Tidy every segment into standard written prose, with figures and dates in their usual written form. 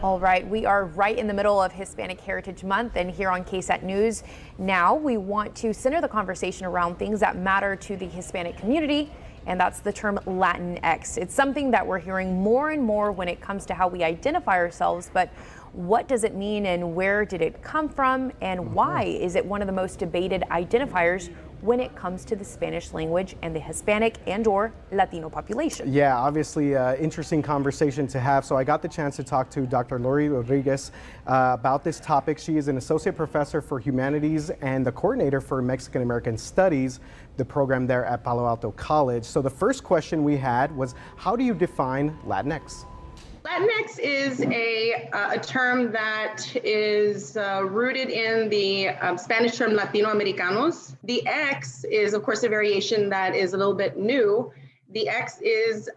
All right, we are right in the middle of Hispanic Heritage Month, and here on KSAT News Now, we want to center the conversation around things that matter to the Hispanic community, and that's the term Latinx. It's something that we're hearing more and more when it comes to how we identify ourselves, but what does it mean and where did it come from, and why is it one of the most debated identifiers when it comes to the Spanish language and the Hispanic and/or Latino population? Yeah, obviously interesting conversation to have. So I got the chance to talk to Dr. Lori Rodriguez about this topic. She is an associate professor for humanities and the coordinator for Mexican American Studies, the program there at Palo Alto College. So the first question we had was, how do you define Latinx? Latinx is a term that is rooted in the Spanish term Latino Americanos. The X is, of course, a variation that is a little bit new. The X is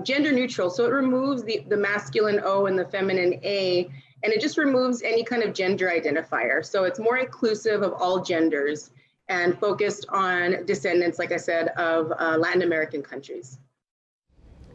gender neutral, so it removes the masculine O and the feminine A, and it just removes any kind of gender identifier. So it's more inclusive of all genders and focused on descendants, like I said, of Latin American countries.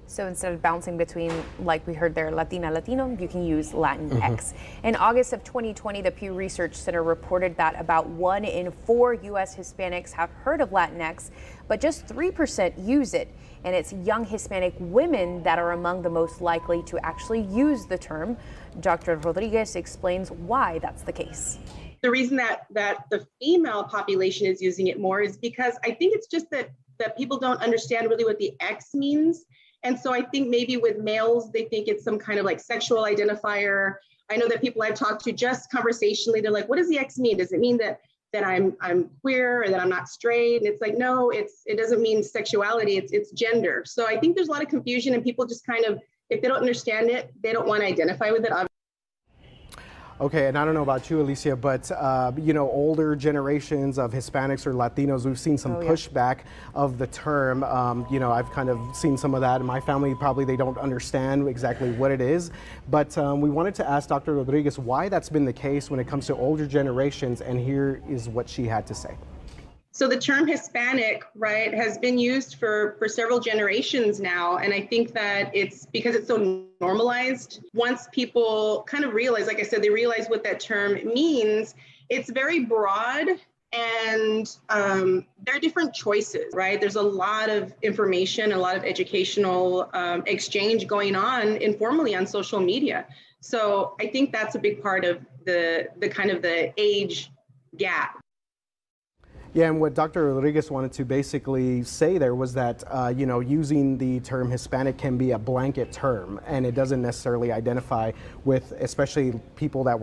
So instead of bouncing between, like we heard there, Latina, Latino, you can use Latinx. In August of 2020, the Pew Research Center reported that about 1 in 4 U.S. Hispanics have heard of Latinx, but just 3% use it. And it's young Hispanic women that are among the most likely to actually use the term. Dr. Rodriguez explains why that's the case. The reason that the female population is using it more is because I think it's just that people don't understand really what the X means. And so I think maybe with males, they think it's some kind of like sexual identifier. I know that people I've talked to just conversationally, they're like, what does the X mean? Does it mean that I'm queer or that I'm not straight? And it's like, no, it doesn't mean sexuality, it's gender. So I think there's a lot of confusion and people just kind of, if they don't understand it, they don't want to identify with it. Okay, and I don't know about you, Alicia, but you know, older generations of Hispanics or Latinos, we've seen some pushback of the term. You know, I've kind of seen some of that in my family. Probably they don't understand exactly what it is. But we wanted to ask Dr. Rodriguez why that's been the case when it comes to older generations, and here is what she had to say. So the term Hispanic, right, has been used for several generations now. And I think that it's because it's so normalized. Once people kind of realize, like I said, they realize what that term means, it's very broad and there are different choices, right? There's a lot of information, a lot of educational exchange going on informally on social media. So I think that's a big part of the kind of the age gap. Yeah, and what Dr. Rodriguez wanted to basically say there was that, you know, using the term Hispanic can be a blanket term, and it doesn't necessarily identify with, especially people that